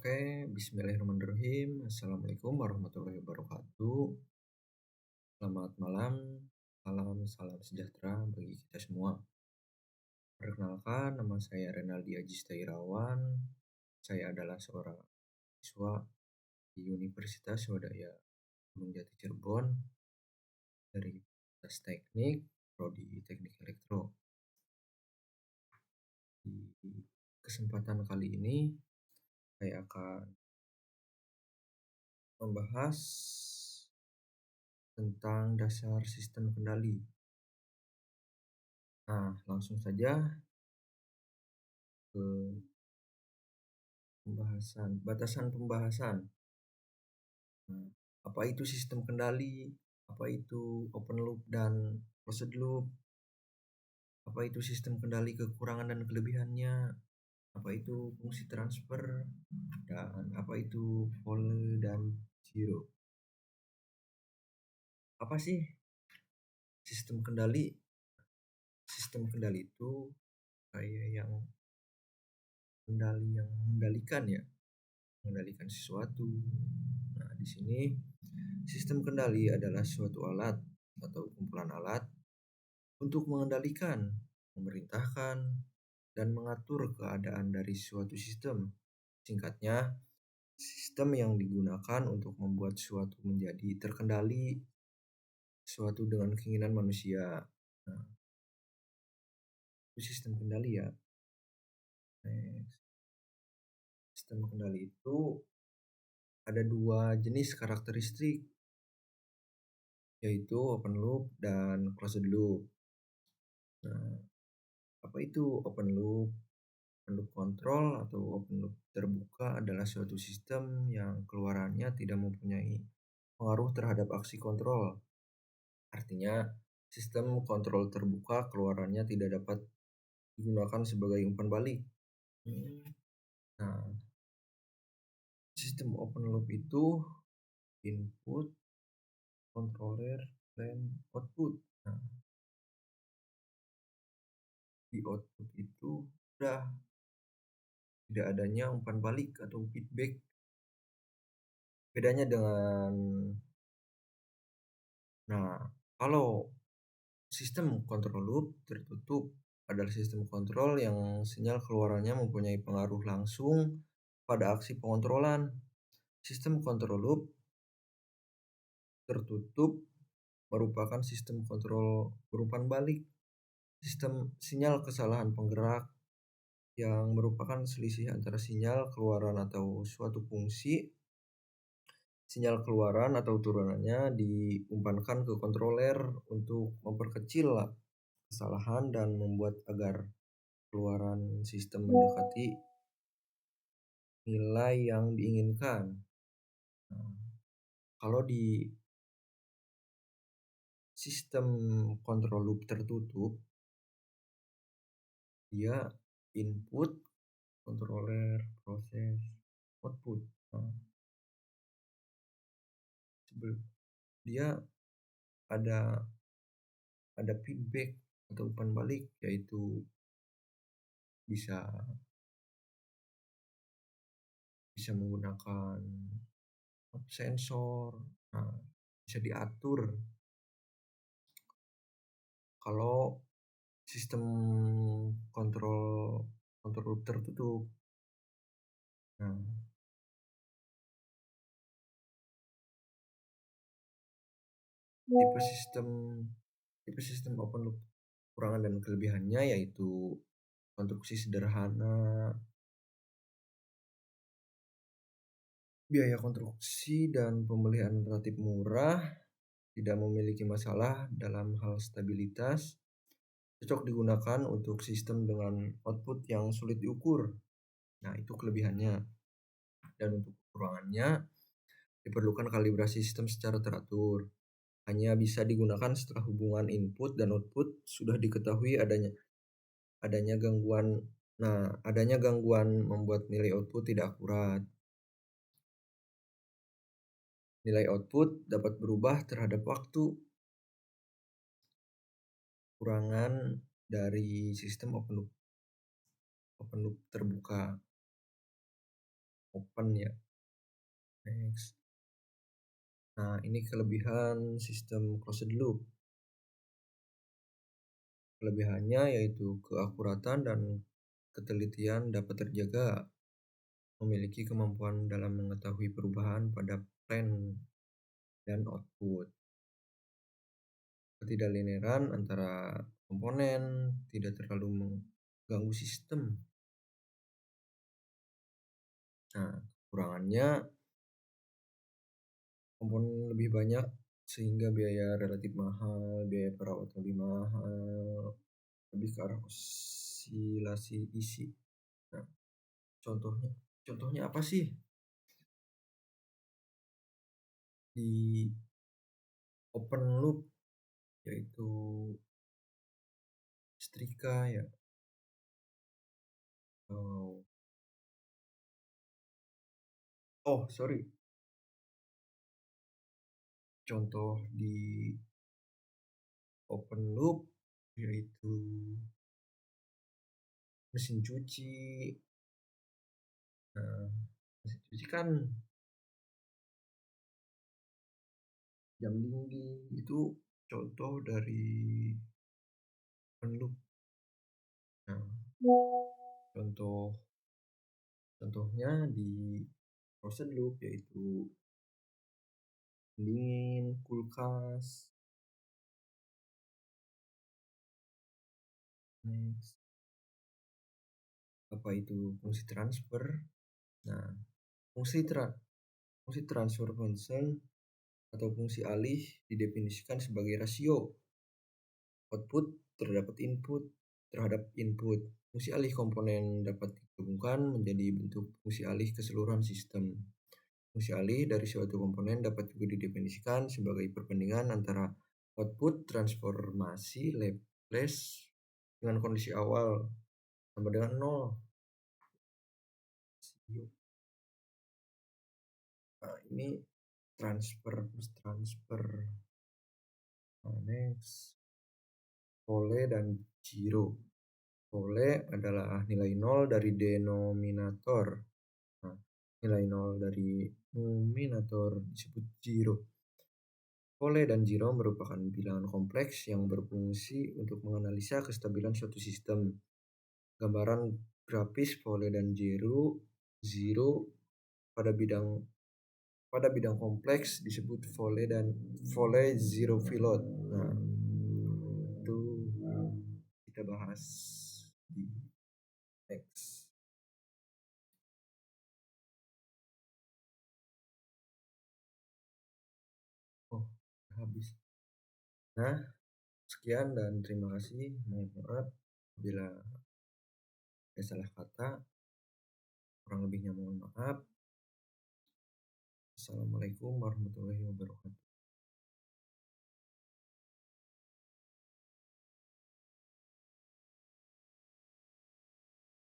Oke, bismillahirrahmanirrahim. Assalamualaikum warahmatullahi wabarakatuh. Selamat malam, salam sejahtera bagi kita semua. Perkenalkan, nama saya Renaldi Ajista Irawan. Saya adalah seorang siswa di Universitas Swadaya Gunung Jati Cirebon dari Fakultas Teknik, Prodi Teknik Elektro. Di kesempatan kali ini, saya akan membahas tentang dasar sistem kendali. Nah, langsung saja ke batasan pembahasan. Nah, apa itu sistem kendali? Apa itu open loop dan closed loop? Apa itu sistem kendali, kekurangan dan kelebihannya? Apa itu fungsi transfer? Dan apa itu pole dan zero? Apa sih sistem kendali? Sistem kendali itu kayak yang mengendalikan sesuatu. Nah, di sini sistem kendali adalah suatu alat atau kumpulan alat untuk mengendalikan, memerintahkan, dan mengatur keadaan dari suatu sistem. Singkatnya, sistem yang digunakan untuk membuat suatu menjadi terkendali, suatu dengan keinginan manusia. Nah, itu sistem kendali ya. Sistem kendali itu ada dua jenis karakteristik, yaitu open loop dan closed loop. Nah, apa itu open loop? Open loop control atau open loop terbuka adalah suatu sistem yang keluarannya tidak mempunyai pengaruh terhadap aksi kontrol. Artinya, sistem kontrol terbuka keluarannya tidak dapat digunakan sebagai umpan balik. Nah, sistem open loop itu input, controller, dan output. Nah, di output itu udah tidak adanya umpan balik atau feedback. Bedanya dengan kalau sistem kontrol loop tertutup adalah sistem kontrol yang sinyal keluarannya mempunyai pengaruh langsung pada aksi pengontrolan. Sistem kontrol loop tertutup merupakan sistem kontrol berumpan balik. Sistem sinyal kesalahan penggerak yang merupakan selisih antara sinyal keluaran atau suatu fungsi. Sinyal keluaran atau turunannya diumpankan ke kontroler untuk memperkecil kesalahan dan membuat agar keluaran sistem mendekati nilai yang diinginkan. Nah, kalau di sistem control loop tertutup, dia input, controller, proses, output. Nah, dia ada feedback atau umpan balik, yaitu bisa menggunakan sensor. Nah, bisa diatur kalau sistem kontrol loop tertutup. Nah, tipe sistem open loop kekurangan dan kelebihannya yaitu konstruksi sederhana, biaya konstruksi dan pemeliharaan relatif murah, tidak memiliki masalah dalam hal stabilitas, cocok digunakan untuk sistem dengan output yang sulit diukur. Nah, itu kelebihannya. Dan untuk kekurangannya, diperlukan kalibrasi sistem secara teratur. Hanya bisa digunakan setelah hubungan input dan output sudah diketahui adanya gangguan. Nah, adanya gangguan membuat nilai output tidak akurat. Nilai output dapat berubah terhadap waktu. Kekurangan dari sistem open loop terbuka. open ya. Next. Nah, ini kelebihan sistem closed loop. Kelebihannya yaitu keakuratan dan ketelitian dapat terjaga, memiliki kemampuan dalam mengetahui perubahan pada plan dan output. Ketidaklinearan antara komponen tidak terlalu mengganggu sistem. Nah, kekurangannya komponen lebih banyak sehingga biaya relatif mahal, biaya perawatan lebih mahal, lebih ke arah osilasi isi. Nah, contohnya contohnya apa sih? Di open loop yaitu setrika ya. Oh, sorry. Contoh di open loop yaitu mesin cuci. Nah, mesin cuci kan jam dinding itu contoh dari open loop. Nah, contohnya di closed loop yaitu pendingin, kulkas. Next, apa itu fungsi transfer? Nah, fungsi transfer function atau fungsi alih didefinisikan sebagai rasio output terhadap input. Fungsi alih komponen dapat digabungkan menjadi bentuk fungsi alih keseluruhan sistem. Fungsi alih dari suatu komponen dapat juga didefinisikan sebagai perbandingan antara output transformasi Laplace dengan kondisi awal sama dengan 0. Nah, ini transfer. Nah, next, Pole dan Giro. Pole adalah nilai 0 dari denominator. Nah, nilai 0 dari numerator disebut Giro. Pole dan Giro merupakan bilangan kompleks yang berfungsi untuk menganalisa kestabilan suatu sistem. Gambaran grafis Pole dan Giro pada bidang kompleks disebut Pole Zero Pilot. Nah, itu kita bahas di next. Oh, habis. Nah, sekian dan terima kasih. Mohon maaf bila ada salah kata. Kurang lebihnya mohon maaf. Assalamualaikum warahmatullahi wabarakatuh.